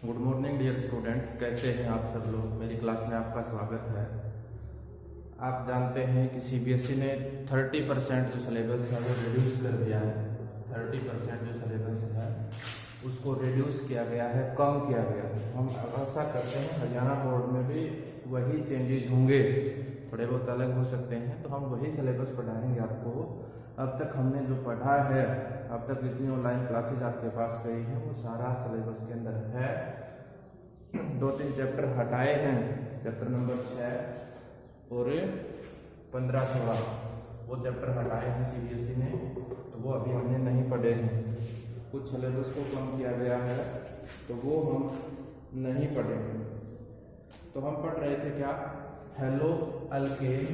Good morning dear students, कैसे हैं आप सब लोग। मेरी क्लास में आपका स्वागत है। आप जानते हैं कि सीबीएसई ने 30% जो सिलेबस है वो रिड्यूस कर दिया है। 30% जो सिलेबस है उसको रिड्यूस किया गया है, कम किया गया है। हम आशा करते हैं हरियाणा बोर्ड में भी वही चेंजेस होंगे, थोड़े बहुत अलग हो सकते हैं, तो हम वही सिलेबस पढ़ाएंगे आपको। अब तक हमने जो पढ़ा है, अब तक जितनी ऑनलाइन क्लासेज आपके पास गई हैं वो सारा सिलेबस के अंदर है। 2-3 चैप्टर हटाए हैं, चैप्टर नंबर 6 और 15-16 वो चैप्टर हटाए हैं सीबीएसई ने, तो वो अभी हमने नहीं पढ़े हैं। कुछ सिलेबस को कम किया गया है तो वो हम नहीं पढ़ेंगे। तो हम पढ़ रहे थे क्या, haloalkane,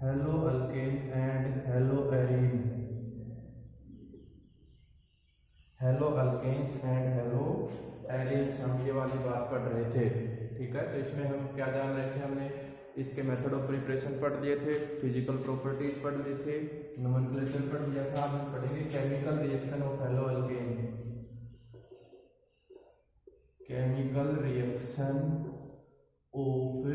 haloalkane and haloarene, haloalkanes and haloarenes, हम ये वाली बात पढ़ रहे थे। ठीक है, तो इसमें हम क्या जान रहे थे, हमने इसके मेथड ऑफ प्रिपरेशन पढ़ लिए थे, फिजिकल प्रॉपर्टीज पढ़ लिए थे, नोमेनक्लेचर पढ़ लिया था। हम पढ़ेंगे chemical reaction of hello alkane, chemical reaction of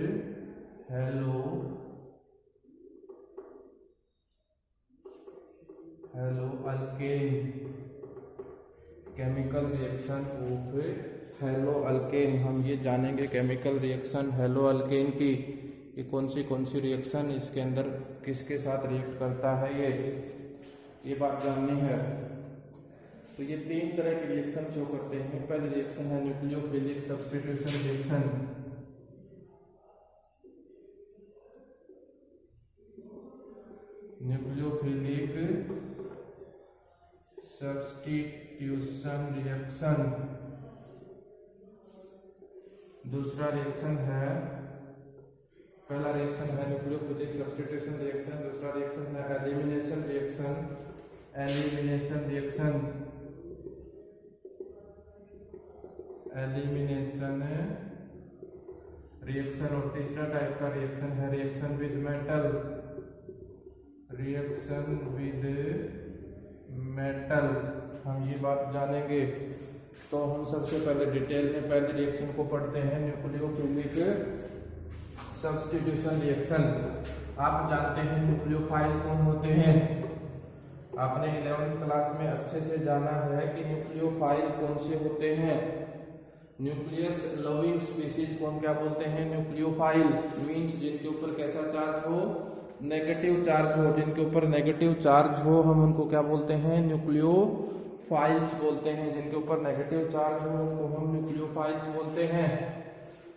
hello alkane, chemical reaction of hello alkane. हम ये जानेंगे केमिकल रिएक्शन हेलो अल्केन की कि कौन सी रिएक्शन इसके अंदर किसके साथ रिएक्ट करता है, ये बात जाननी है। तो ये 3 तरह के रिएक्शन शो करते हैं। पहले रिएक्शन है nucleophilic substitution reaction, nucleophilic substitution reaction. दूसरा रिएक्शन है, पहला रिएक्शन है न्यूक्लियोफिलिक सब्स्टिट्यूशन रिएक्शन, दूसरा रिएक्शन है एलिमिनेशन रिएक्शन, एलिमिनेशन रिएक्शन। और तीसरा टाइप का रिएक्शन है reaction with metal, reaction with metal. हम ये बात जानेंगे। तो हम सबसे पहले डिटेल में पहले रिएक्शन को पढ़ते हैं, न्यूक्लियोफिलिक सब्स्टिट्यूशन रिएक्शन। आप जानते हैं न्यूक्लियोफाइल कौन होते हैं, आपने 11th क्लास में अच्छे से जाना है कि न्यूक्लियोफाइल कौन से होते हैं। न्यूक्लियस लविंग स्पीसीज को हम क्या बोलते हैं, न्यूक्लियोफाइल। मीन्स जिनके ऊपर कैसा चार्ज हो, नेगेटिव चार्ज हो, जिनके ऊपर नेगेटिव चार्ज हो हम उनको क्या बोलते हैं, न्यूक्लियोफाइल्स बोलते हैं। जिनके ऊपर नेगेटिव चार्ज हो उनको हम न्यूक्लियोफाइल्स बोलते हैं।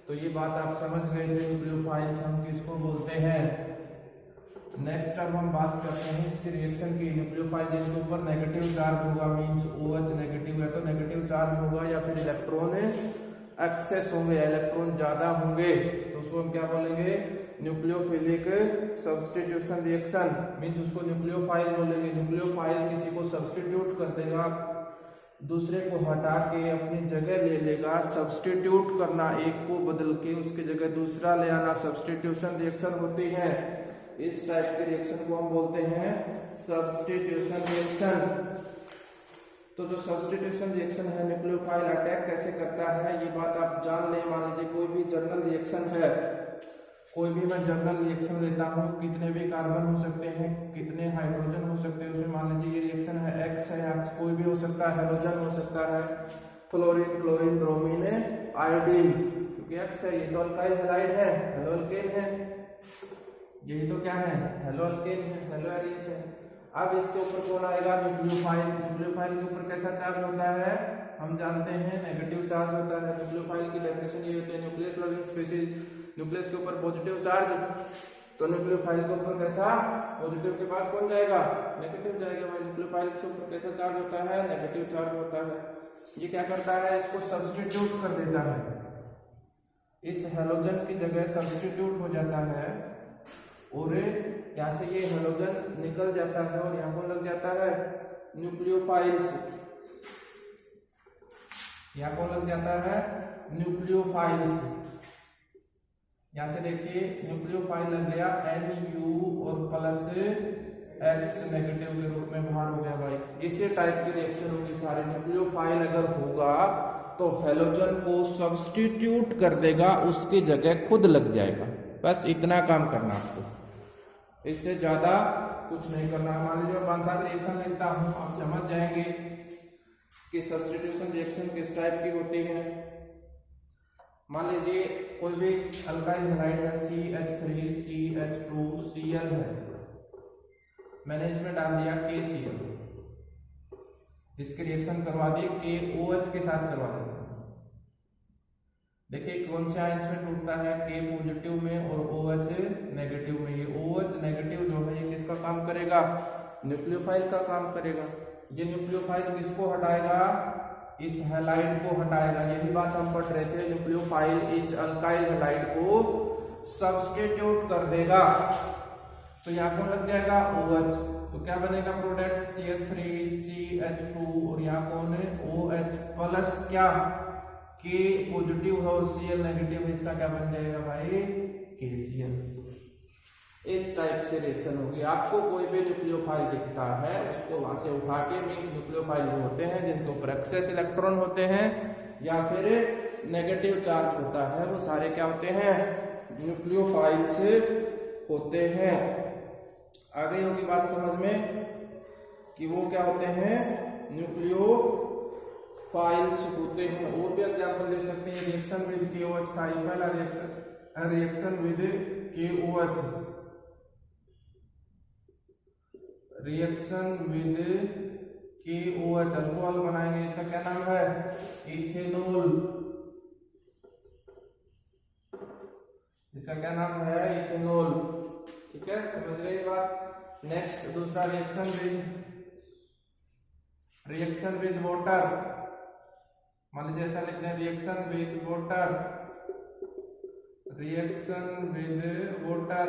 तो ये बात आप समझ गए थे, न्यूक्लियोफाइल्स हम किसको बोलते हैं। नेक्स्ट अब हम बात करते हैं इसके रिएक्शन की। न्यूक्लियोफाइल जिनके ऊपर नेगेटिव चार्ज होगा, मींस OH नेगेटिव है तो नेगेटिव चार्ज होगा, या फिर इलेक्ट्रॉन एक्सेस होंगे या इलेक्ट्रॉन ज्यादा होंगे, तो उसको हम क्या बोलेंगे, न्यूक्लियोफिलिक सब्स्टिट्यूशन रिएक्शन। मींस उसको न्यूक्लियोफाइल बोलेंगे। न्यूक्लियोफाइल किसी को सब्स्टिट्यूट कर देगा, दूसरे को हटा के अपनी जगह ले लेगा। सब्स्टिट्यूट करना, एक को बदल के उसकी जगह दूसरा ले आना, सब्स्टिट्यूशन रिएक्शन होती है। इस टाइप के रिएक्शन को हम बोलते हैं सब्स्टिट्यूशन रिएक्शन। तो जो सब्स्टिट्यूशन रिएक्शन है, न्यूक्लियोफाइल अटैक कैसे करता है ये बात आप जान लें। मान लीजिए कोई भी जर्नल रिएक्शन है, कोई भी मैं जर्नल रिएक्शन लेता हूँ, कितने भी कार्बन हो सकते हैं, कितने हाइड्रोजन हो सकते हैं उसमें। मान लीजिए ये रिएक्शन है X है, X कोई भी हो सकता है, हेलोजन हो सकता है, फ्लोरीन, क्लोरीन, ब्रोमीन, आयोडीन। क्योंकि X है, ये तो अल्काइल हैलाइड है, हेलो अल्केन है, यही तो क्या है, हेलो अल्केन है, हेलो एरीन्स है। अब इसके ऊपर कौन आएगा, न्यूक्लियोफाइल। न्यूक्लियोफाइल के ऊपर कैसा चार्ज होता है, हम जानते हैं नेगेटिव चार्ज होता है। न्यूक्लियोफाइल की डेफिनेशन ये होती है, न्यूक्लियस लविंग स्पीसीज, न्यूक्लियस के ऊपर पॉजिटिव चार्ज, तो न्यूक्लियोफाइल के ऊपर कैसा, पॉजिटिव के पास कौन जाएगा, नेगेटिव जाएगा। भाई न्यूक्लियोफाइल के ऊपर कैसा चार्ज होता है, नेगेटिव चार्ज होता है। ये क्या करता है, इसको सब्स्टिट्यूट कर देता है, इस हेलोजन की जगह सब्स्टिट्यूट हो जाता है, और यहाँ से ये हेलोजन निकल जाता है और यहाँ को लग जाता है न्यूक्लियोफाइल्स। यहाँ को लग जाता है न्यूक्लियोफाइल्स। यहाँ से देखिए न्यूक्लियोफाइल लग गया NU और प्लस X नेगेटिव के रूप में बाहर हो गया भाई। इसी टाइप की रिएक्शन होगी सारे। न्यूक्लियोफाइल अगर होगा तो हेलोजन को सब्स्टिट्यूट कर देगा, उसकी जगह खुद लग जाएगा। बस इतना काम करना आपको, इससे ज्यादा कुछ नहीं करना। मान लीजिए 5-7 रिएक्शन लिखता हूं, आप समझ जाएंगे कि सब्स्टिट्यूशन रिएक्शन किस टाइप की होती है। मान लीजिए कोई भी अल्काइल हैलाइड है, CH3CH2Cl है, मैंने इसमें डाल दिया KCl, इसके रिएक्शन करवा दिए KOH के साथ करवा देते हैं। देखिए कौन से आयन में टूटता है, K पॉजिटिव में और OH नेगेटिव में। ये OH नेगेटिव जो है ये किसका काम करेगा, न्यूक्लियोफाइल का काम करेगा। ये न्यूक्लियोफाइल किसको हटाएगा, इस हैलाइड को हटाएगा। यही बात हम पढ़ रहे थे, न्यूक्लियोफाइल इस अल्काइल हैलाइड को सब्स्टिट्यूट कर देगा। तो यहाँ कौन लग जाएगा, OH, तो क्या बनेगा प्रोडक्ट, CH3CH2 और यहाँ कौन है OH प्लस क्या K पॉजिटिव है और Cl नेगेटिव, इसका क्या बन जाएगा भाई, KCl। इस टाइप से रिएक्शन होगी। आपको कोई भी न्यूक्लियोफाइल दिखता है उसको वहां से उठा के, मीन न्यूक्लियोफाइल वो होते हैं जिनके ऊपर एक्सेस इलेक्ट्रॉन होते हैं या फिर नेगेटिव चार्ज होता है, वो सारे क्या होते हैं, न्यूक्लियोफाइल से होते हैं। आ गई होगी बात समझ में कि वो क्या होते हैं, न्यूक्लियोफाइल्स होते हैं। और भी एग्जांपल दे सकते हैं, रिएक्शन विद KOH था, पहला reaction with KOH, reaction with KOH alcohol बनाएंगे, इसका क्या नाम है, इथेनॉल। इसका क्या नाम है, इथेनॉल। ठीक है, समझ गए ये बात। नेक्स्ट दूसरा रिएक्शन विद वाटर, मान लीजिए ऐसा लिखते हैं, रिएक्शन विद वाटर,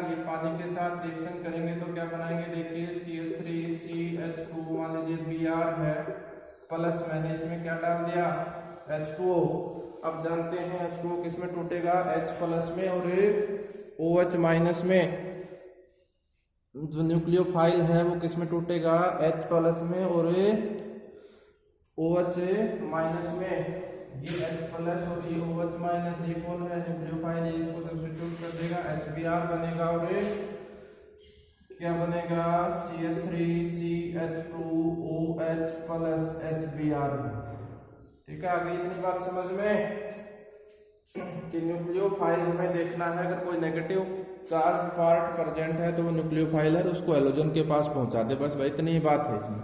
ये पानी के साथ रिएक्शन करेंगे तो क्या बनाएंगे, देखिए CH3CH2, मान लीजिए Br है प्लस, मैंने इसमें क्या डाल दिया, H2O। अब जानते हैं H2O किस में टूटेगा, H प्लस में और OH माइनस में। जो न्यूक्लियोफाइल है वो किस में टूटेगा, H प्लस में और OH माइनस में। ये H प्लस और ये OH माइनस, ये कौन है, न्यूक्लियोफाइल, इसको सब्स्टिट्यूट कर देगा, HBr बनेगा और क्या बनेगा, CH3CH2OH प्लस HBr। ठीक है, आगे इतनी बात समझ में कि न्यूक्लियोफाइल हमें देखना है, अगर कोई नेगेटिव चार्ज पार्ट प्रेजेंट है तो वो न्यूक्लियोफाइल है, उसको हेलोजन के पास पहुंचा दे। बस भाई इतनी ही बात है इसमें,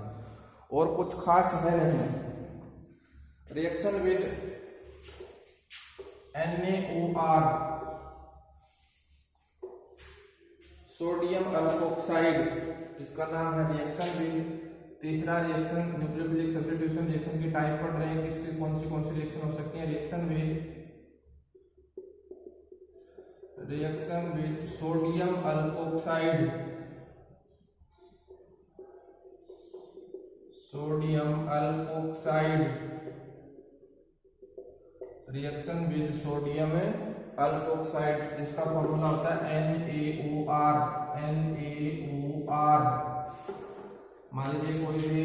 और कुछ खास है नहीं। Reaction with NaOR, sodium alkoxide, इसका नाम है रिएक्शन विद। तीसरा रिएक्शन न्यूक्लियोफिलिक सब्स्टिट्यूशन रिएक्शन की टाइप पढ़ रहे हैं, किसकी कौन सी रिएक्शन हो सकती है, reaction with sodium alkoxide, reaction with sodium alkoxide, जिसका फॉर्मूला होता है NaOR। मान लीजिए कोई भी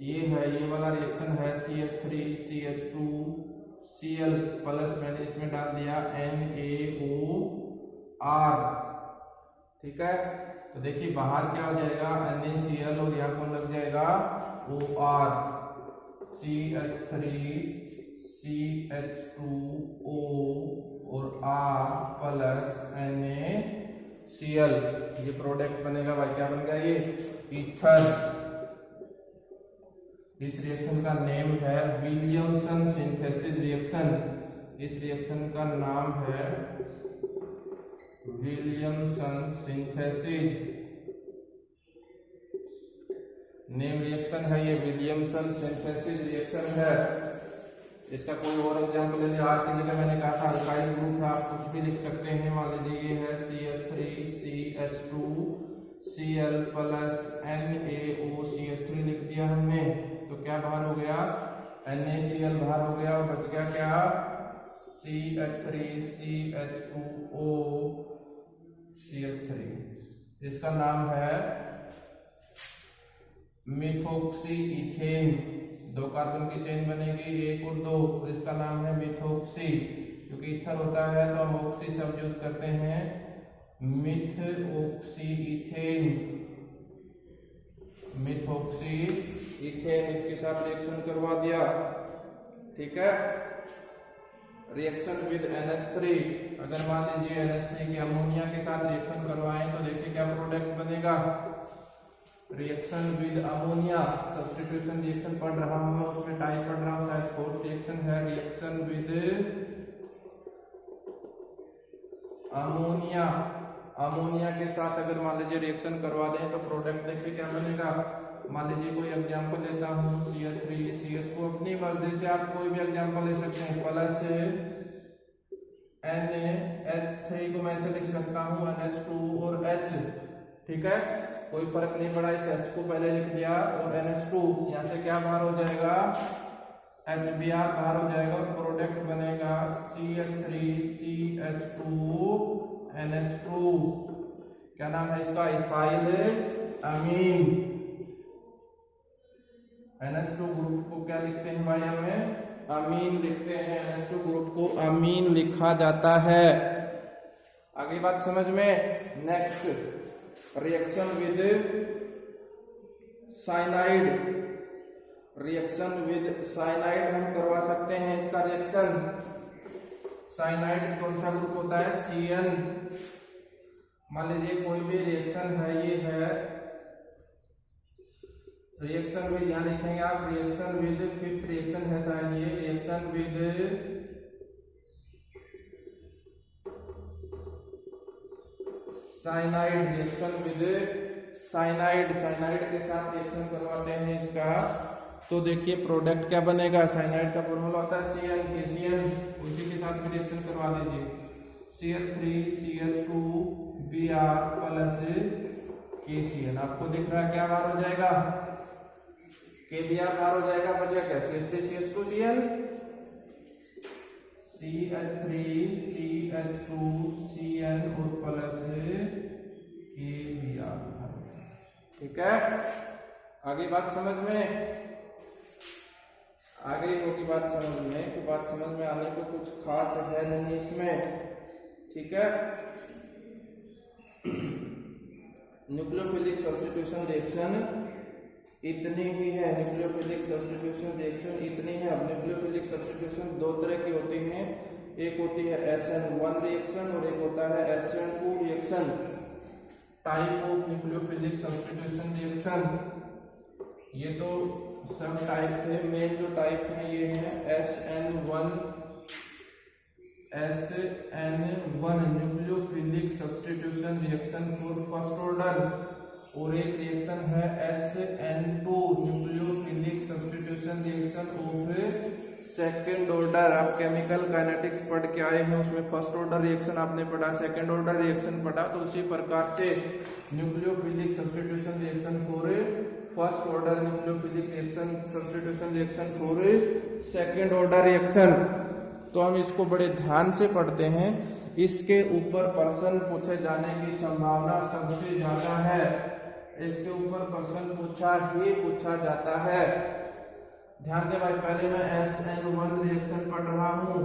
ये है, ये वाला रिएक्शन है CH3CH2Cl प्लस, मैंने इसमें डाल दिया NaOR। ठीक है, तो देखिए बाहर क्या हो जाएगा, NaCl और यहाँ कौन लग जाएगा, OR, CH3CH2O और R प्लस NaCl, ये प्रोडक्ट बनेगा भाई, क्या बनेगा ये, ईथर। इस रिएक्शन का नेम है विलियमसन सिंथेसिस रिएक्शन। इस रिएक्शन का नाम है विलियमसन सिंथेसिस, नेम रिएक्शन है ये, विलियमसन सिंथेसिस रिएक्शन है। इसका कोई और एग्जांपल ले लिया, आर की जगह मैंने कहा था अल्काइल ग्रुप है, आप कुछ भी लिख सकते हैं। मान लीजिए ये है CH3CH2Cl प्लस NaOCH3 लिख दिया हमने, तो क्या बाहर हो गया, NaCl बाहर हो गया और बच गया क्या, CH3CH2OCH3। इसका नाम है मिथोक्सी इथेन। 2 कार्बन की चेन बनेगी, 1 और 2, इसका नाम है मिथोक्सी। क्योंकि इथर होता है तो हम ऑक्सी शब्द यूज करते हैं, मिथोक्सी इथेन, मिथोक्सी इथेन। इसके साथ रिएक्शन करवा दिया, ठीक है। रिएक्शन विद NH3, अगर मान लीजिए NH3 की अमोनिया के साथ रिएक्शन करवाएं तो देखिए क्या प्रोडक्ट बनेगा। Reaction with ammonia, substitution reaction पढ़ रहा हूं मैं, उसमें टाइप पढ़ रहा हूं, शायद 4th रिएक्शन है। रिएक्शन विद अमोनिया, अमोनिया के साथ अगर मान लीजिए रिएक्शन करवा दें तो प्रोडक्ट देखिए क्या बनेगा। मान लीजिए कोई एग्जांपल लेता हूँ, CH3 CH को अपनी मर्जी से आप कोई भी एग्जांपल ले सकते हैं, प्लस NH3 को मैं ऐसे लिख सकता हूँ NH2 और H, ठीक है, कोई फर्क नहीं पड़ा। इस H को पहले लिख दिया और NH2, यहाँ से क्या बाहर हो जाएगा, HBr बाहर हो जाएगा और प्रोडक्ट बनेगा CH3 CH2 NH2। क्या नाम है इसका, इथाइल अमीन। NH2 ग्रुप को क्या लिखते हैं भाई, हमें अमीन लिखते हैं। NH2 ग्रुप को अमीन लिखा जाता है। आगे बात समझ में। Next, reaction with cyanide, reaction with cyanide हम करवा सकते हैं इसका रिएक्शन। साइनाइड कौन सा ग्रुप होता है, Cn। मान लीजिए कोई भी रिएक्शन है, ये है रिएक्शन विद, यहां लिखेंगे आप रिएक्शन विद, 5th रिएक्शन है शायद ये, reaction with cyanide, reaction with cyanide, cyanide के साथ रिएक्शन करवाते हैं इसका, तो देखिए प्रोडक्ट क्या बनेगा। साइनाइड का फॉर्मूला होता है Cn, KCl, उसी के साथ रिएक्शन करवा दीजिए। CH3 CH2 Br plus KCl, आपको दिख रहा है क्या बाहर हो जाएगा, KBr बाहर हो जाएगा, बचा क्या, CH3 CH2 Cl, CH3 CH2 Cl और प्लस KBr, ठीक है। आगे बात समझ में, आगे होगी बात समझ में, तो बात समझ में आने को कुछ खास है नहीं इसमें, ठीक है। न्यूक्लियोफिलिक सब्स्टिट्यूशन रिएक्शन इतनी ही है, न्यूक्लियोफिलिक सब्स्टिट्यूशन रिएक्शन इतनी है। अब न्यूक्लियोफिलिक सब्स्टिट्यूशन 2 तरह की होती हैं, एक होती है SN1 रिएक्शन और एक होता है SN2 reaction. Type of nucleophilic substitution reaction, ये तो सब टाइप थे, मेन जो टाइप है ये है SN1 nucleophilic substitution reaction for first order, और एक रिएक्शन है SN2 nucleophilic substitution reaction of second order. आप केमिकल काइनेटिक्स पढ़ के आए हैं, उसमें फर्स्ट ऑर्डर रिएक्शन आपने पढ़ा, सेकेंड ऑर्डर रिएक्शन पढ़ा, तो उसी प्रकार से nucleophilic substitution reaction for first order, nucleophilic reaction substitution reaction for second order reaction. तो हम इसको बड़े ध्यान से पढ़ते हैं, इसके ऊपर प्रश्न पूछे जाने की संभावना सबसे ज्यादा है, इसके ऊपर प्रश्न पूछा जाता है। ध्यान दे भाई, पहले मैं SN1 रिएक्शन पढ़ रहा हूं,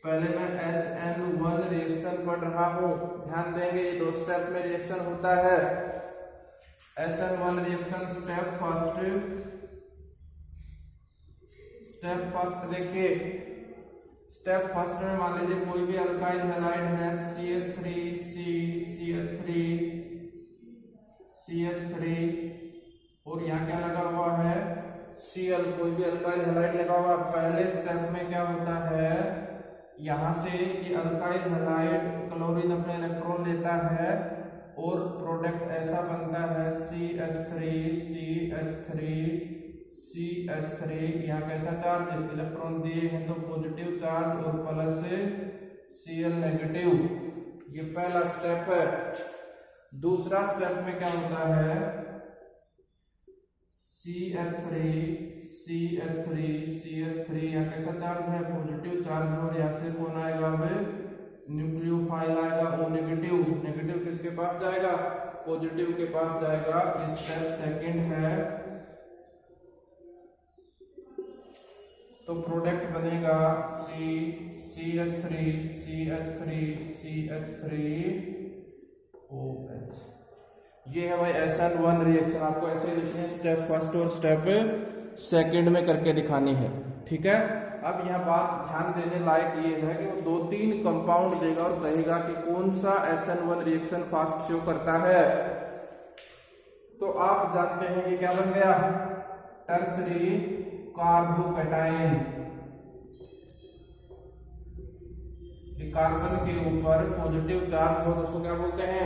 पहले मैं SN1 रिएक्शन पढ़ रहा हूं, ध्यान देंगे ये 2 स्टेप में रिएक्शन होता है। SN1 रिएक्शन स्टेप फर्स्ट देखिए, स्टेप फर्स्ट में मान लीजिए कोई भी अल्काइल हैलाइड है, CH3 और यहाँ क्या लगा हुआ है, Cl, कोई भी अल्काइल हैलाइड लगा हुआ। पहले स्टेप में क्या होता है, यहाँ से ये अल्काइल हैलाइड क्लोरीन अपने इलेक्ट्रॉन लेता है और प्रोडक्ट ऐसा बनता है CH3, यहाँ कैसा चार्ज, इलेक्ट्रॉन दिए हैं तो पॉजिटिव चार्ज और प्लस Cl नेगेटिव, ये पहला स्टेप है। दूसरा स्टेप में क्या होता है, CH3 यहाँ कैसा चार्ज है, पॉजिटिव चार्ज, और यहाँ से कौन आएगा, न्यूक्लियोफाइल आएगा, O नेगेटिव। नेगेटिव किसके पास जाएगा, पॉजिटिव के पास जाएगा। स्टेप सेकंड है, तो प्रोडक्ट बनेगा CH3 CH3 CH3OH। ये है भाई SN1 रिएक्शन। आपको ऐसे लिखने स्टेप फर्स्ट और स्टेप सेकंड में करके दिखानी है, ठीक है। अब यहाँ बात ध्यान देने लायक ये है कि वो 2-3 कंपाउंड देगा और कहेगा कि कौन सा SN1 रिएक्शन फास्ट शो करता है। तो आप जानते हैं ये क्या बन गया, टर्सरी कार्बोकैटायन। कार्बन के ऊपर पॉजिटिव चार्ज हो तो उसको क्या बोलते हैं,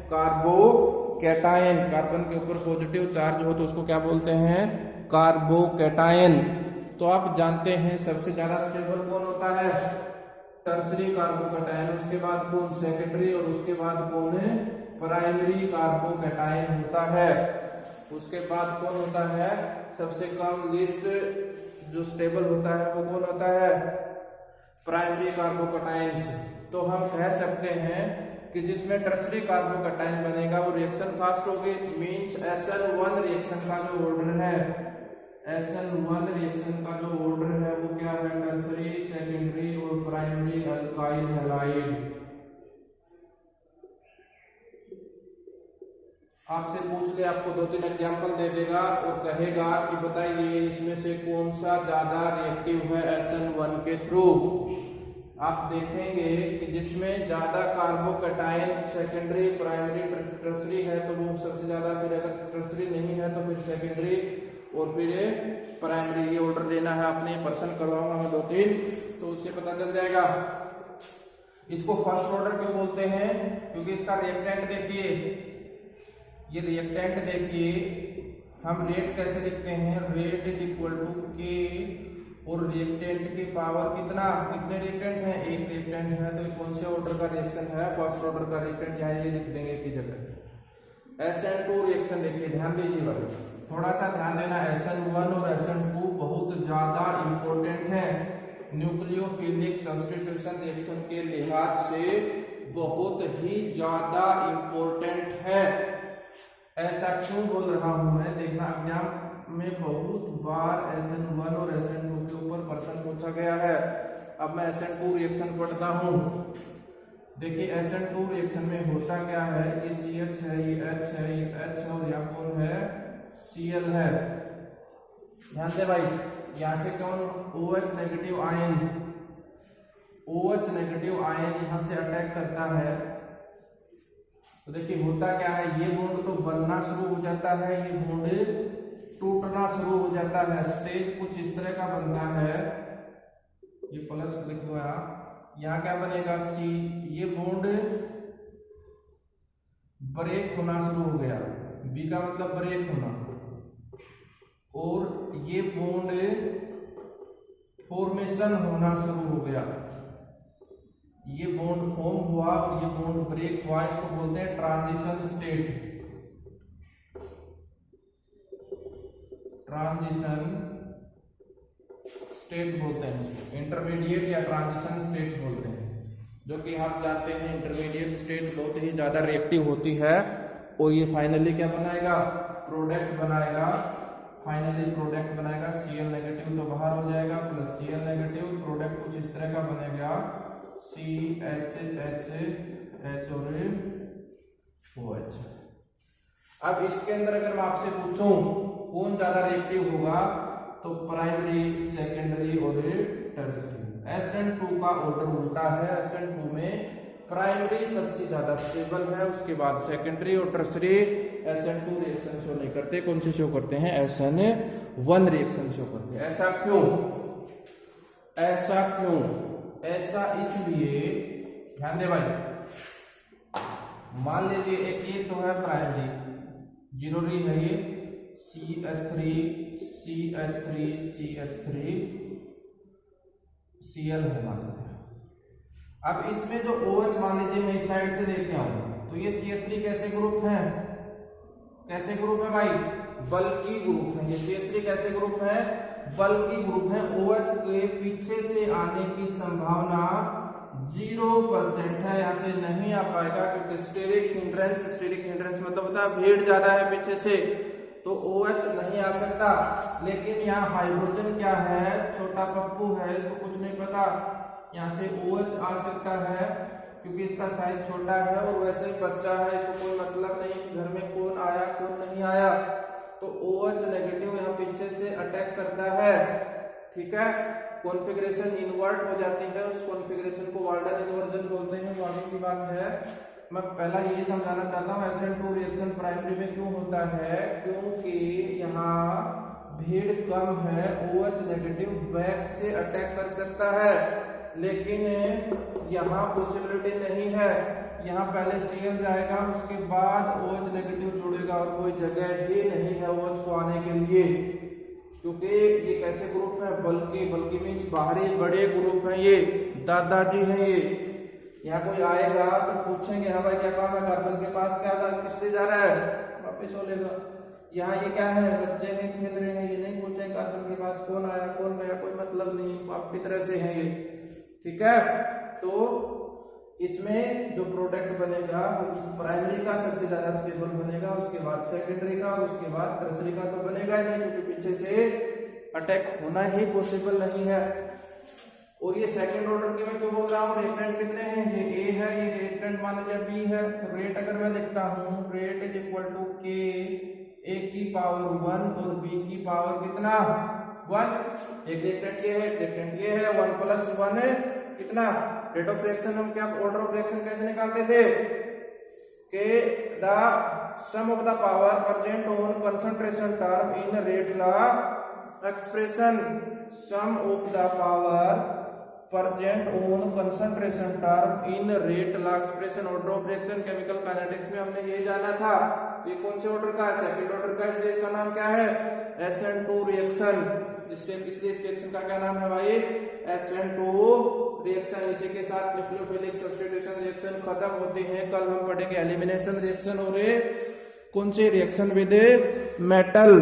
कार्बोकैटायन। कार्बन के ऊपर पॉजिटिव चार्ज हो तो उसको क्या बोलते हैं, कार्बोकैटायन। तो आप जानते हैं सबसे ज्यादा स्टेबल कौन होता है, टर्सरी कार्बोकैटायन। उसके बाद कौन, सेकेंडरी, और उसके बाद कौन है, प्राइमरी कार्बोकैटायन होता है। उसके बाद कौन होता है, सबसे कम लिस्ट जो स्टेबल होता है वो कौन होता है, प्राइमरी कार्बोकैटायंस। तो हम कह सकते हैं कि जिसमें टर्सरी कार्बोकैटायन बनेगा वो रिएक्शन फास्ट होगी। मींस SN1 रिएक्शन का जो ऑर्डर है, SN1 रिएक्शन का जो ऑर्डर है वो क्या है, टर्सरी, सेकेंडरी और प्राइमरी अल्काइल हैलाइड। आपसे पूछ ले, आपको 2-3 एग्जाम्पल दे देगा और कहेगा कि बताइए इसमें से कौन सा ज्यादा रिएक्टिव है SN1 के थ्रू। आप देखेंगे कि जिसमें ज्यादा कार्बोकैटायन सेकेंडरी, प्राइमरी, टर्सरी है तो वो सबसे ज्यादा, फिर अगर टर्सरी नहीं है तो फिर सेकेंडरी और फिर प्राइमरी। ये ऑर्डर देना है, आपने पर्सन करवाऊंगा मैं 2-3, तो उससे पता चल जाएगा। इसको फर्स्ट ऑर्डर क्यों बोलते हैं, क्योंकि इसका रिएक्टेंट देखिए, ये रिएक्टेंट देखिए, हम रेट कैसे लिखते हैं, रेट इज इक्वल टू के और रिएक्टेंट की पावर कितना, कितने रिएक्टेंट हैं, एक रिएक्टेंट है। तो कौन से ऑर्डर का रिएक्शन है, फर्स्ट ऑर्डर का रिएक्टेंट, यहाँ ये लिख देंगे की जगह। SN2 रिएक्शन देखिए, ध्यान दीजिए भाई, थोड़ा सा ध्यान देना। SN1 और SN2 बहुत ज्यादा इंपॉर्टेंट है, न्यूक्लियोफिलिक सब्स्टिट्यूशन रिएक्शन के लिहाज से बहुत ही ज्यादा इंपॉर्टेंट है। ऐसा क्यों बोल रहा हूं मैं, देखना एग्जाम में बहुत बार SN1 और SN2 के ऊपर प्रश्न पूछा गया है। अब मैं SN2 रिएक्शन पढ़ता हूं। देखिए SN2 रिएक्शन में होता क्या है, ये CH है, ये H है, ये H और यहाँ कौन है, Cl है। ध्यान दे भाई, यहाँ से कौन, OH negative ion, OH negative ion यहाँ से अटैक करता है। तो देखिए होता क्या है, ये बॉन्ड तो बनना शुरू हो जाता है, ये बॉन्ड टूटना शुरू हो जाता है। स्टेज कुछ इस तरह का बनता है, ये प्लस लिख दो यहाँ क्या बनेगा, C। ये बॉन्ड ब्रेक होना शुरू हो गया, B का मतलब ब्रेक होना, और ये बॉन्ड फॉर्मेशन होना शुरू हो गया। ये बॉन्ड फॉर्म हुआ और ये बॉन्ड ब्रेक हुआ, इसको बोलते हैं ट्रांजिशन स्टेट। ट्रांजिशन स्टेट बोलते हैं, इंटरमीडिएट या ट्रांजिशन स्टेट बोलते हैं, जो कि आप जानते हैं इंटरमीडिएट स्टेट बहुत ही ज्यादा रिएक्टिव होती है। और ये फाइनली क्या बनाएगा, प्रोडक्ट बनाएगा। फाइनली प्रोडक्ट बनाएगा, Cl नेगेटिव तो बाहर हो जाएगा, प्लस Cl नेगेटिव, प्रोडक्ट कुछ इस तरह का बनेगा, CH और OH। अब इसके अंदर अगर मैं आपसे पूछूं कौन ज्यादा रिएक्टिव होगा, तो प्राइमरी, सेकेंडरी और टर्सरी। SN2 का ऑर्डर उल्टा है, SN2 में प्राइमरी सबसे ज्यादा स्टेबल है, उसके बाद सेकेंडरी और टर्सरी SN2 रिएक्शन शो नहीं करते, कौन से शो करते हैं, SN1 रिएक्शन शो करते हैं। ऐसा क्यों, ऐसा क्यों, ऐसा इसलिए, ध्यान दे भाई, मान लीजिए एक ये तो है प्राइमरी, जरूरी है ये CH3 CH3 CH3 Cl है मान लीजिए। अब इसमें जो OH मान लीजिए मैं इस साइड से लेके आऊं, तो ये CH3 कैसे ग्रुप है, कैसे ग्रुप है भाई, बल्कि ग्रुप है। ये CH3 कैसे ग्रुप है, बल्कि ग्रुप है। OH के पीछे से आने की संभावना 0% है, यहाँ से नहीं आ पाएगा क्योंकि स्टेरिक हिंड्रेंस मतलब होता है भीड़ ज्यादा है पीछे से, तो OH नहीं आ सकता। लेकिन यहाँ हाइड्रोजन क्या है, छोटा पप्पू है, इसको कुछ नहीं पता, यहाँ से OH आ सकता है क्योंकि इसका साइज छोटा है और वैसे ही बच्चा है, इसको कोई मतलब नहीं कि घर में कौन आया कौन नहीं आया, तो OH नेगेटिव यहाँ पीछे से अटैक करता है। ठीक है, कॉन्फ़िगरेशन इन्वर्ट हो जाती है, उस कॉन्फ़िगरेशन को वाल्डन इन्वर्जन बोलते हैं। वो आगे की बात है, मैं पहला ये समझाना चाहता हूँ SN2 रिएक्शन प्राइमरी में क्यों होता है, क्योंकि यहाँ भीड़ कम है, OH नेगेटिव बैक से अटैक कर सकता है, लेकिन यहाँ पॉसिबिलिटी नहीं है। यहाँ पहले Cl जाएगा, उसके बाद OH नेगेटिव जुड़ेगा और कोई जगह ही नहीं है OH को आने के लिए, क्योंकि ये कैसे ग्रुप है, बल्कि मीन्स बाहरी बड़े ग्रुप हैं, ये दादाजी हैं ये। यहाँ कोई आएगा तो पूछेंगे हाँ भाई क्या काम है, कार्बन के पास क्या किस लिए जा रहा है, वापिस हो लेगा। यहाँ ये क्या है, बच्चे हैं खेल रहे हैं, ये नहीं पूछे कार्बन के पास कौन आया कौन गया, कोई मतलब नहीं, आपकी तरह से है ये। ठीक है, तो इसमें जो प्रोडक्ट बनेगा वो इस प्राइमरी का सबसे ज्यादा स्टेबल बनेगा, उसके बाद सेकेंडरी का और उसके बाद टर्सरी का तो बनेगा ही नहीं, क्योंकि पीछे से अटैक होना ही पॉसिबल नहीं है। और ये सेकंड ऑर्डर की मैं क्यों बोल रहा हूँ, रिएक्टेंट कितने हैं, ये A है, ये रिएक्टेंट मान लीजिए B है, तो रेट अगर मैं देखता हूँ, rate is equal to K, A की पावर 1 और B की पावर कितना 1, एक रिएक्टेंट ये है, रिएक्टेंट ये है, 1 + 1 है कितना, रेट ऑफ रिएक्शन हम क्या ऑर्डर ऑफ रिएक्शन कैसे निकालते थे, कि the sum of the power present on concentration term in rate law expression, sum of the power present on concentration term in rate law expression, order of reaction chemical kinetics में हमने ये जाना था। तो ये कौन से ऑर्डर का है, सेकंड ऑर्डर का, इसलिए इसका नाम क्या है SN2 रिएक्शन। इसलिए इस रिएक्शन का क्या नाम है भाई, SN2 रिएक्शन। इसी के साथ न्यूक्लियोफिलिक सब्स्टिट्यूशन रिएक्शन खत्म होते हैं। कल हम पढ़ेंगे एलिमिनेशन रिएक्शन और कौन से रिएक्शन विद मेटल।